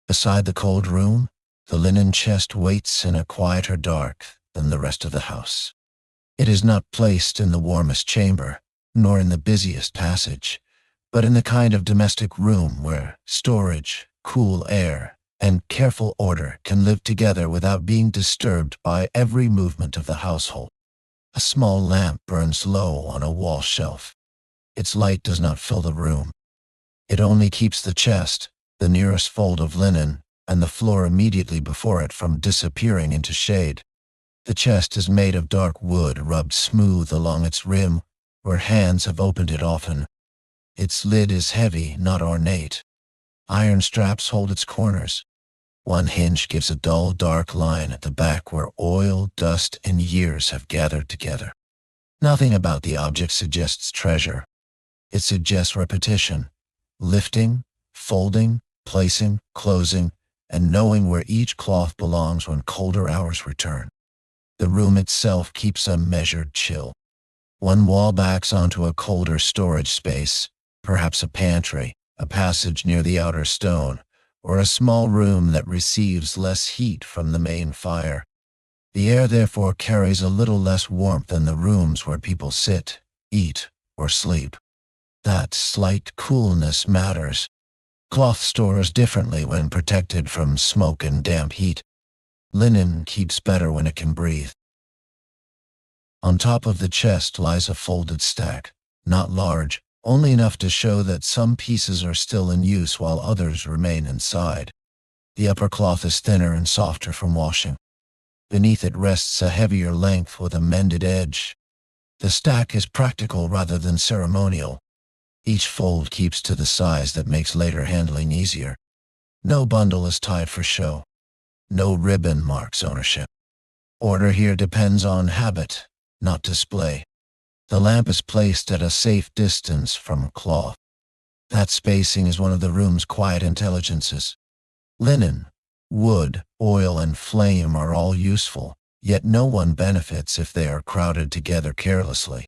Beside the cold room, the linen chest waits in a quieter dark than the rest of the house. It is not placed in the warmest chamber, nor in the busiest passage, but in the kind of domestic room where storage, cool air, and careful order can live together without being disturbed by every movement of the household. A small lamp burns low on a wall shelf. Its light does not fill the room. It only keeps the chest, the nearest fold of linen, and the floor immediately before it from disappearing into shade. The chest is made of dark wood rubbed smooth along its rim, where hands have opened it often. Its lid is heavy, not ornate. Iron straps hold its corners. One hinge gives a dull, dark line at the back where oil, dust, and years have gathered together. Nothing about the object suggests treasure. It suggests repetition, lifting, folding, placing, closing, and knowing where each cloth belongs when colder hours return. The room itself keeps a measured chill. One wall backs onto a colder storage space, perhaps a pantry, a passage near the outer stone, or a small room that receives less heat from the main fire. The air therefore carries a little less warmth than the rooms where people sit, eat, or sleep. That slight coolness matters. Cloth stores differently when protected from smoke and damp heat. Linen keeps better when it can breathe. On top of the chest lies a folded stack, not large, only enough to show that some pieces are still in use while others remain inside. The upper cloth is thinner and softer from washing. Beneath it rests a heavier length with a mended edge. The stack is practical rather than ceremonial. Each fold keeps to the size that makes later handling easier. No bundle is tied for show. No ribbon marks ownership. Order here depends on habit, not display. The lamp is placed at a safe distance from cloth. That spacing is one of the room's quiet intelligences. Linen, wood, oil, and flame are all useful, yet no one benefits if they are crowded together carelessly.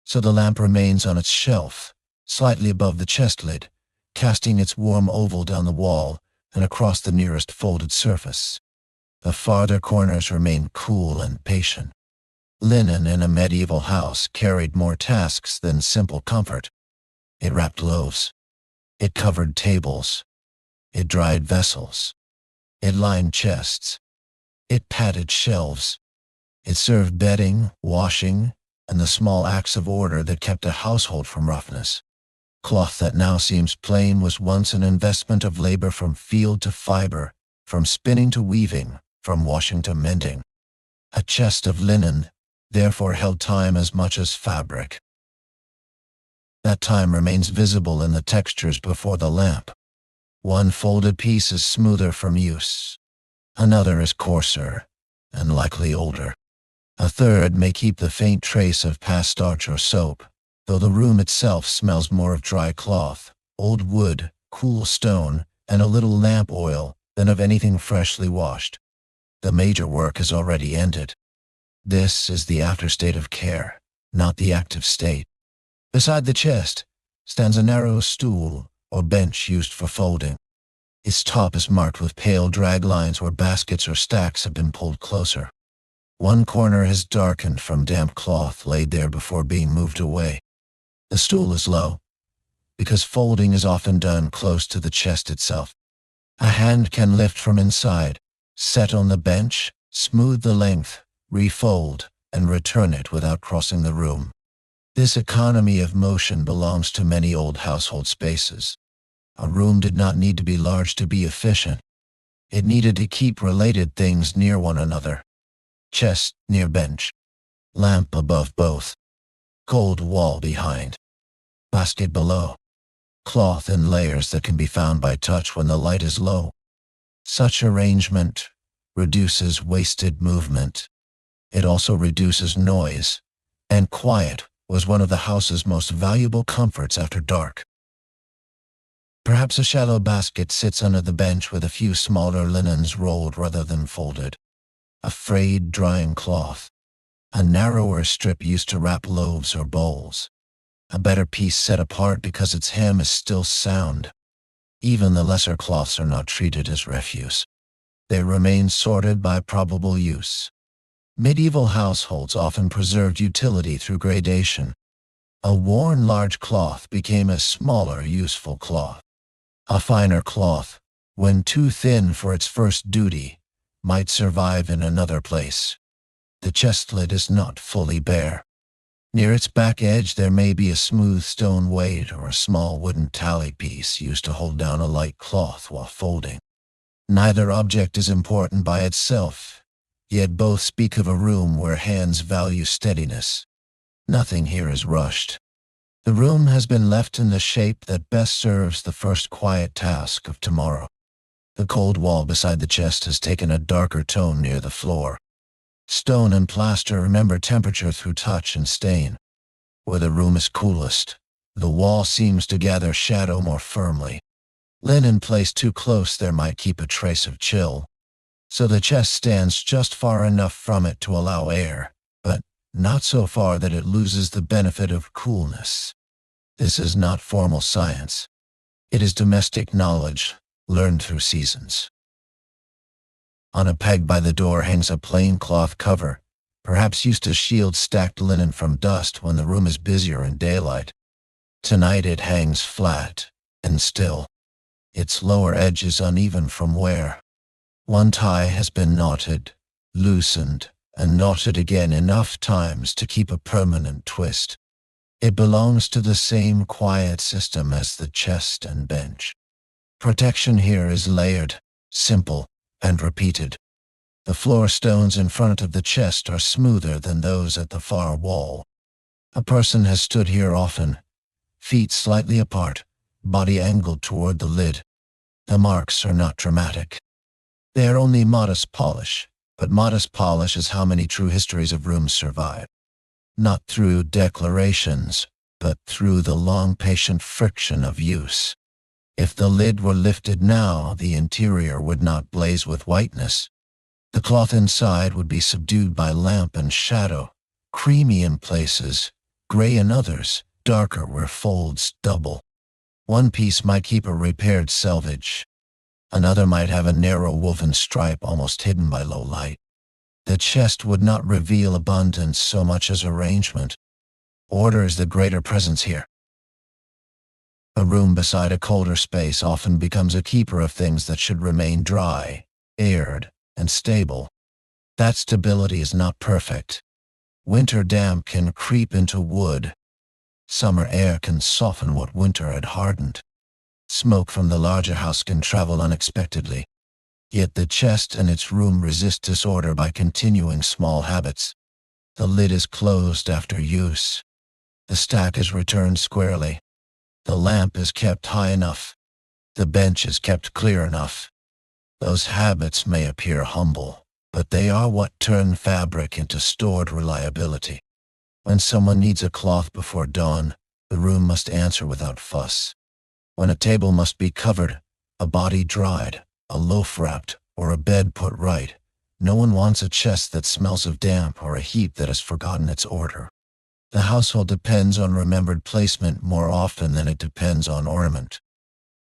So the lamp remains on its shelf, slightly above the chest lid, casting its warm oval down the wall and across the nearest folded surface. The farther corners remain cool and patient. Linen in a medieval house carried more tasks than simple comfort. It wrapped loaves. It covered tables. It dried vessels. It lined chests. It padded shelves. It served bedding, washing, and the small acts of order that kept a household from roughness. Cloth that now seems plain was once an investment of labor from field to fiber, from spinning to weaving, from washing to mending. A chest of linen therefore held time as much as fabric. That time remains visible in the textures before the lamp. One folded piece is smoother from use. Another is coarser, and likely older. A third may keep the faint trace of past starch or soap, though the room itself smells more of dry cloth, old wood, cool stone, and a little lamp oil than of anything freshly washed. The major work is already ended. This is the afterstate of care, not the active state. Beside the chest stands a narrow stool or bench used for folding. Its top is marked with pale drag lines where baskets or stacks have been pulled closer. One corner has darkened from damp cloth laid there before being moved away. The stool is low, because folding is often done close to the chest itself. A hand can lift from inside, set on the bench, smooth the length, refold, and return it without crossing the room. This economy of motion belongs to many old household spaces. A room did not need to be large to be efficient. It needed to keep related things near one another. Chest near bench. Lamp above both. Cold wall behind. Basket below. Cloth in layers that can be found by touch when the light is low. Such arrangement reduces wasted movement. It also reduces noise, and quiet was one of the house's most valuable comforts after dark. Perhaps a shallow basket sits under the bench with a few smaller linens rolled rather than folded. A frayed drying cloth. A narrower strip used to wrap loaves or bowls. A better piece set apart because its hem is still sound. Even the lesser cloths are not treated as refuse. They remain sorted by probable use. Medieval households often preserved utility through gradation. A worn large cloth became a smaller, useful cloth. A finer cloth, when too thin for its first duty, might survive in another place. The chest lid is not fully bare. Near its back edge there may be a smooth stone weight or a small wooden tally piece used to hold down a light cloth while folding. Neither object is important by itself, yet both speak of a room where hands value steadiness. Nothing here is rushed. The room has been left in the shape that best serves the first quiet task of tomorrow. The cold wall beside the chest has taken a darker tone near the floor. Stone and plaster remember temperature through touch and stain. Where the room is coolest, the wall seems to gather shadow more firmly. Linen placed too close there might keep a trace of chill, so the chest stands just far enough from it to allow air, but not so far that it loses the benefit of coolness. This is not formal science. It is domestic knowledge, learned through seasons. On a peg by the door hangs a plain cloth cover, perhaps used to shield stacked linen from dust when the room is busier in daylight. Tonight it hangs flat and still. Its lower edge is uneven from wear. One tie has been knotted, loosened, and knotted again enough times to keep a permanent twist. It belongs to the same quiet system as the chest and bench. Protection here is layered, simple, and repeated. The floor stones in front of the chest are smoother than those at the far wall. A person has stood here often, feet slightly apart, body angled toward the lid. The marks are not dramatic. They are only modest polish, but modest polish is how many true histories of rooms survive. Not through declarations, but through the long patient friction of use. If the lid were lifted now, the interior would not blaze with whiteness. The cloth inside would be subdued by lamp and shadow, creamy in places, gray in others, darker where folds double. One piece might keep a repaired selvage. Another might have a narrow woven stripe almost hidden by low light. The chest would not reveal abundance so much as arrangement. Order is the greater presence here. A room beside a colder space often becomes a keeper of things that should remain dry, aired, and stable. That stability is not perfect. Winter damp can creep into wood. Summer air can soften what winter had hardened. Smoke from the larger house can travel unexpectedly. Yet the chest and its room resist disorder by continuing small habits. The lid is closed after use. The stack is returned squarely. The lamp is kept high enough. The bench is kept clear enough. Those habits may appear humble, but they are what turn fabric into stored reliability. When someone needs a cloth before dawn, the room must answer without fuss. When a table must be covered, a body dried, a loaf wrapped, or a bed put right, no one wants a chest that smells of damp or a heap that has forgotten its order. The household depends on remembered placement more often than it depends on ornament.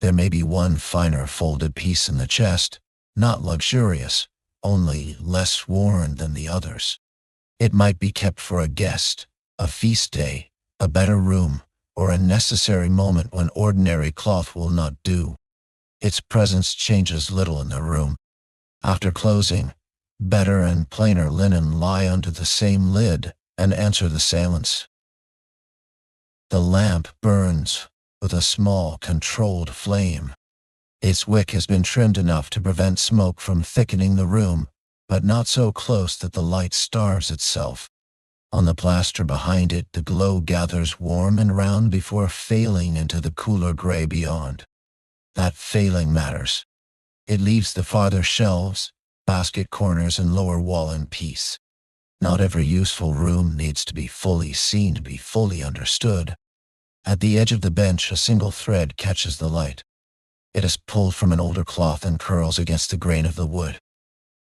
There may be one finer folded piece in the chest, not luxurious, only less worn than the others. It might be kept for a guest, a feast day, a better room, or a necessary moment when ordinary cloth will not do. Its presence changes little in the room. After closing, better and plainer linen lie under the same lid and answer the seance. The lamp burns with a small, controlled flame. Its wick has been trimmed enough to prevent smoke from thickening the room, but not so close that the light starves itself. On the plaster behind it, the glow gathers warm and round before failing into the cooler gray beyond. That failing matters. It leaves the farther shelves, basket corners, and lower wall in peace. Not every useful room needs to be fully seen to be fully understood. At the edge of the bench, a single thread catches the light. It is pulled from an older cloth and curls against the grain of the wood.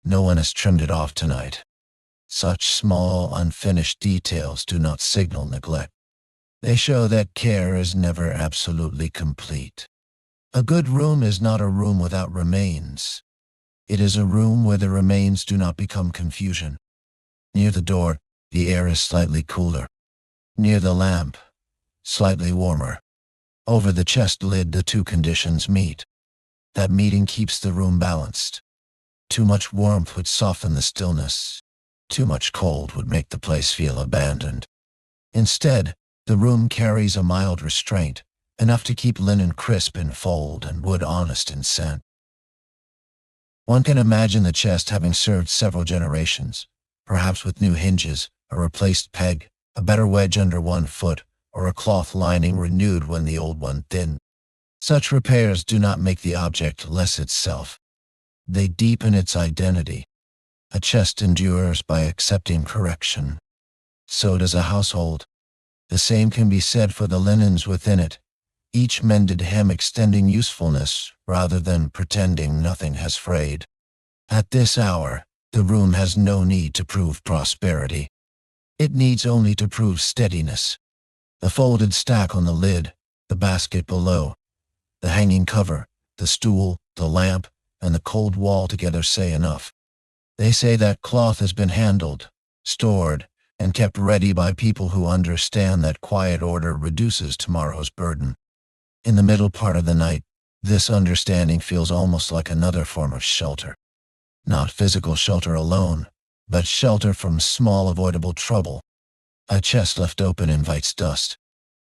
No one has trimmed it off tonight. Such small, unfinished details do not signal neglect. They show that care is never absolutely complete. A good room is not a room without remains. It is a room where the remains do not become confusion. Near the door, the air is slightly cooler. Near the lamp, slightly warmer. Over the chest lid, the two conditions meet. That meeting keeps the room balanced. Too much warmth would soften the stillness. Too much cold would make the place feel abandoned. Instead, the room carries a mild restraint, enough to keep linen crisp in fold and wood honest in scent. One can imagine the chest having served several generations, perhaps with new hinges, a replaced peg, a better wedge under one foot, or a cloth lining renewed when the old one thinned. Such repairs do not make the object less itself. They deepen its identity. A chest endures by accepting correction. So does a household. The same can be said for the linens within it, each mended hem extending usefulness rather than pretending nothing has frayed. At this hour, the room has no need to prove prosperity. It needs only to prove steadiness. The folded stack on the lid, the basket below, the hanging cover, the stool, the lamp, and the cold wall together say enough. They say that cloth has been handled, stored, and kept ready by people who understand that quiet order reduces tomorrow's burden. In the middle part of the night, this understanding feels almost like another form of shelter. Not physical shelter alone, but shelter from small avoidable trouble. A chest left open invites dust.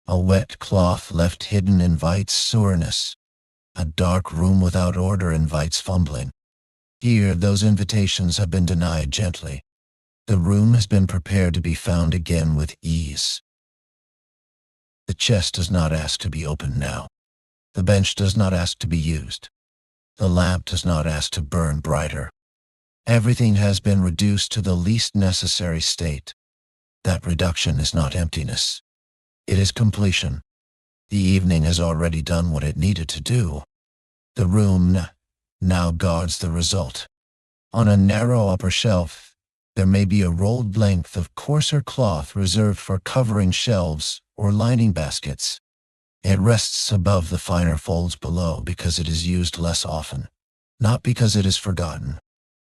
A wet cloth left hidden invites soreness. A dark room without order invites fumbling. Here, those invitations have been denied gently. The room has been prepared to be found again with ease. The chest does not ask to be opened now. The bench does not ask to be used. The lamp does not ask to burn brighter. Everything has been reduced to the least necessary state. That reduction is not emptiness. It is completion. The evening has already done what it needed to do. The room now guards the result. On a narrow upper shelf, there may be a rolled length of coarser cloth reserved for covering shelves or lining baskets. It rests above the finer folds below because it is used less often, not because it is forgotten.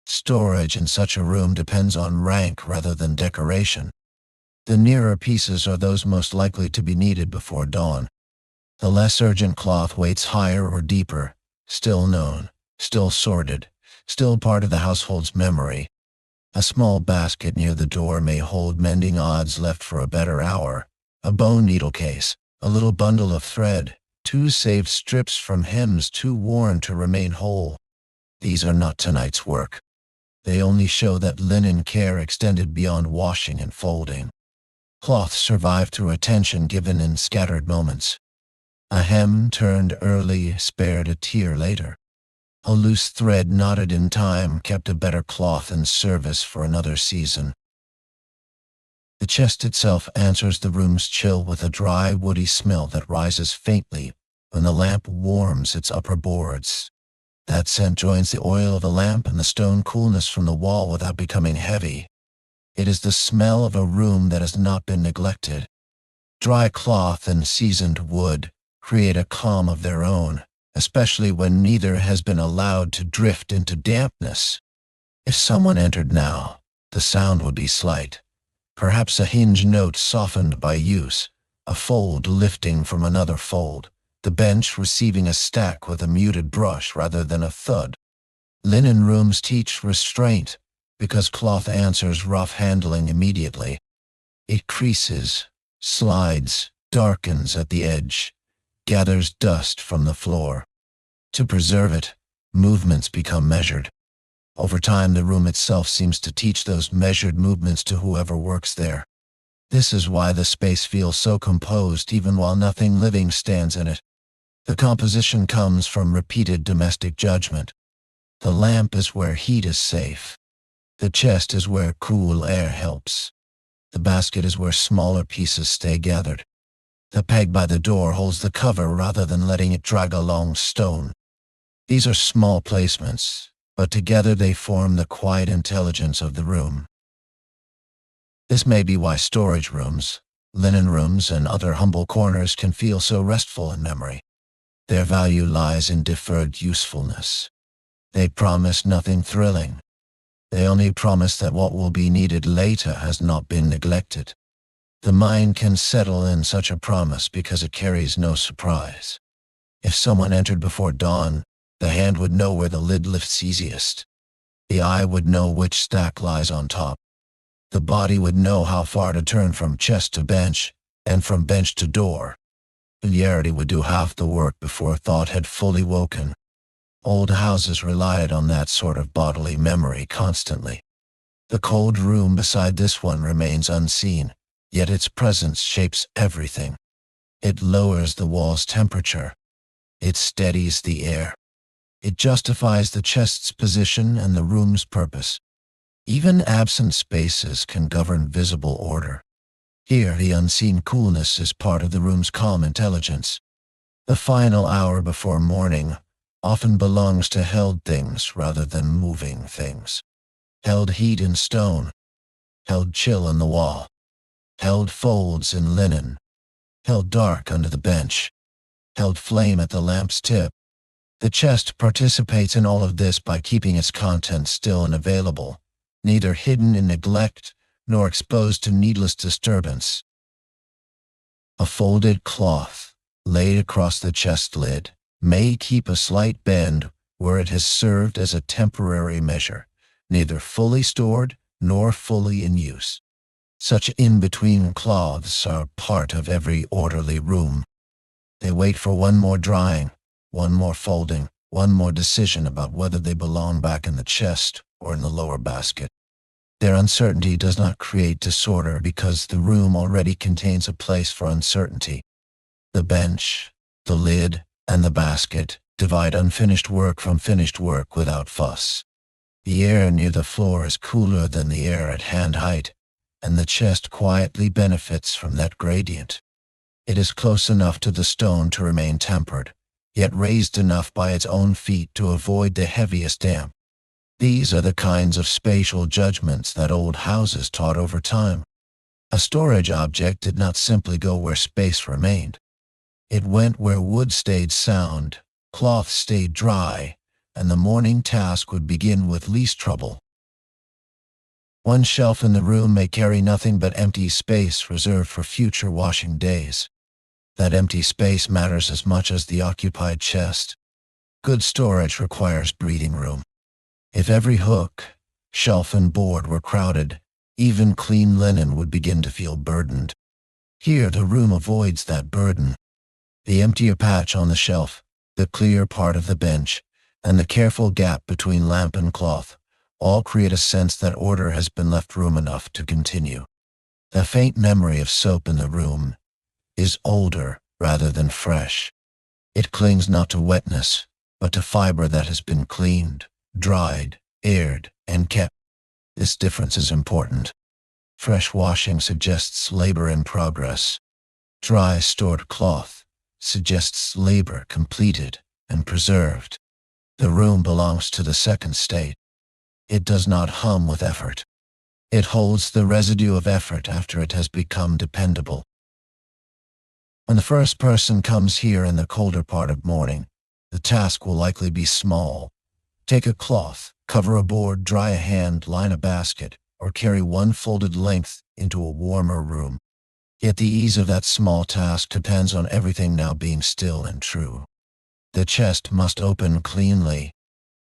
Storage in such a room depends on rank rather than decoration. The nearer pieces are those most likely to be needed before dawn. The less urgent cloth waits higher or deeper, still known, still sorted, still part of the household's memory. A small basket near the door may hold mending odds left for a better hour, a bone needle case, a little bundle of thread, 2 saved strips from hems too worn to remain whole. These are not tonight's work. They only show that linen care extended beyond washing and folding. Cloth survived through attention given in scattered moments. A hem turned early spared a tear later. A loose thread knotted in time kept a better cloth in service for another season. The chest itself answers the room's chill with a dry, woody smell that rises faintly when the lamp warms its upper boards. That scent joins the oil of the lamp and the stone coolness from the wall without becoming heavy. It is the smell of a room that has not been neglected. Dry cloth and seasoned wood create a calm of their own, especially when neither has been allowed to drift into dampness. If someone entered now, the sound would be slight. Perhaps a hinge note softened by use, a fold lifting from another fold, the bench receiving a stack with a muted brush rather than a thud. Linen rooms teach restraint, because cloth answers rough handling immediately. It creases, slides, darkens at the edge, gathers dust from the floor. To preserve it, movements become measured. Over time, the room itself seems to teach those measured movements to whoever works there. This is why the space feels so composed even while nothing living stands in it. The composition comes from repeated domestic judgment. The lamp is where heat is safe. The chest is where cool air helps. The basket is where smaller pieces stay gathered. The peg by the door holds the cover rather than letting it drag along stone. These are small placements, but together they form the quiet intelligence of the room. This may be why storage rooms, linen rooms, and other humble corners can feel so restful in memory. Their value lies in deferred usefulness. They promise nothing thrilling. They only promise that what will be needed later has not been neglected. The mind can settle in such a promise because it carries no surprise. If someone entered before dawn, the hand would know where the lid lifts easiest. The eye would know which stack lies on top. The body would know how far to turn from chest to bench, and from bench to door. Familiarity would do half the work before thought had fully woken. Old houses relied on that sort of bodily memory constantly. The cold room beside this one remains unseen, yet its presence shapes everything. It lowers the wall's temperature. It steadies the air. It justifies the chest's position and the room's purpose. Even absent spaces can govern visible order. Here, the unseen coolness is part of the room's calm intelligence. The final hour before morning often belongs to held things rather than moving things. Held heat in stone, held chill in the wall, held folds in linen, held dark under the bench, held flame at the lamp's tip. The chest participates in all of this by keeping its contents still and available, neither hidden in neglect nor exposed to needless disturbance. A folded cloth laid across the chest lid may keep a slight bend where it has served as a temporary measure, neither fully stored nor fully in use. Such in-between cloths are part of every orderly room. They wait for one more drying, one more folding, one more decision about whether they belong back in the chest or in the lower basket. Their uncertainty does not create disorder because the room already contains a place for uncertainty. The bench, the lid, and the basket divide unfinished work from finished work without fuss. The air near the floor is cooler than the air at hand height, and the chest quietly benefits from that gradient. It is close enough to the stone to remain tempered, yet raised enough by its own feet to avoid the heaviest damp. These are the kinds of spatial judgments that old houses taught over time. A storage object did not simply go where space remained. It went where wood stayed sound, cloth stayed dry, and the morning task would begin with least trouble. One shelf in the room may carry nothing but empty space reserved for future washing days. That empty space matters as much as the occupied chest. Good storage requires breathing room. If every hook, shelf, and board were crowded, even clean linen would begin to feel burdened. Here, the room avoids that burden. The emptier patch on the shelf, the clear part of the bench, and the careful gap between lamp and cloth all create a sense that order has been left room enough to continue. The faint memory of soap in the room is older rather than fresh. It clings not to wetness, but to fiber that has been cleaned, dried, aired, and kept. This difference is important. Fresh washing suggests labor in progress. Dry, stored cloth suggests labor completed and preserved. The room belongs to the second state. It does not hum with effort. It holds the residue of effort after it has become dependable. When the first person comes here in the colder part of morning, the task will likely be small. Take a cloth, cover a board, dry a hand, line a basket, or carry one folded length into a warmer room. Yet the ease of that small task depends on everything now being still and true. The chest must open cleanly.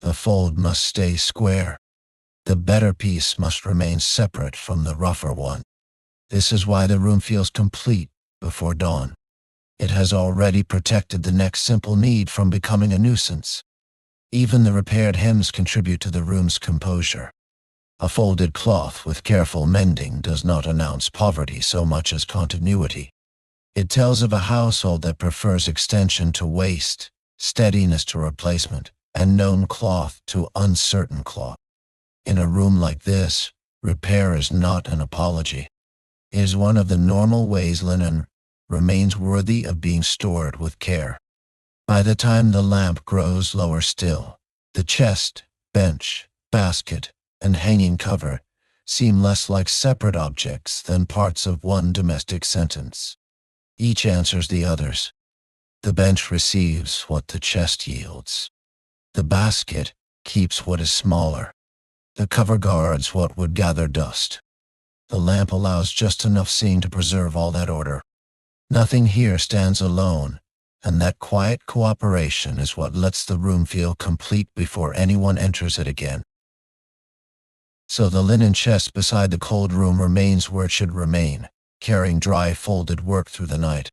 The fold must stay square. The better piece must remain separate from the rougher one. This is why the room feels complete before dawn. It has already protected the next simple need from becoming a nuisance. Even the repaired hems contribute to the room's composure. A folded cloth with careful mending does not announce poverty so much as continuity. It tells of a household that prefers extension to waste, steadiness to replacement, and known cloth to uncertain cloth. In a room like this, repair is not an apology. It is one of the normal ways linen remains worthy of being stored with care. By the time the lamp grows lower still, the chest, bench, basket, and hanging cover seem less like separate objects than parts of one domestic sentence. Each answers the others. The bench receives what the chest yields. The basket keeps what is smaller. The cover guards what would gather dust. The lamp allows just enough seeing to preserve all that order. Nothing here stands alone, and that quiet cooperation is what lets the room feel complete before anyone enters it again. So the linen chest beside the cold room remains where it should remain, carrying dry folded work through the night.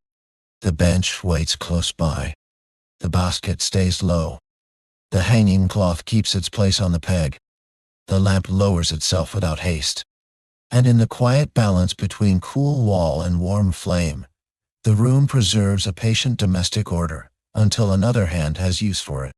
The bench waits close by. The basket stays low. The hanging cloth keeps its place on the peg. The lamp lowers itself without haste. And in the quiet balance between cool wall and warm flame, the room preserves a patient domestic order until another hand has use for it.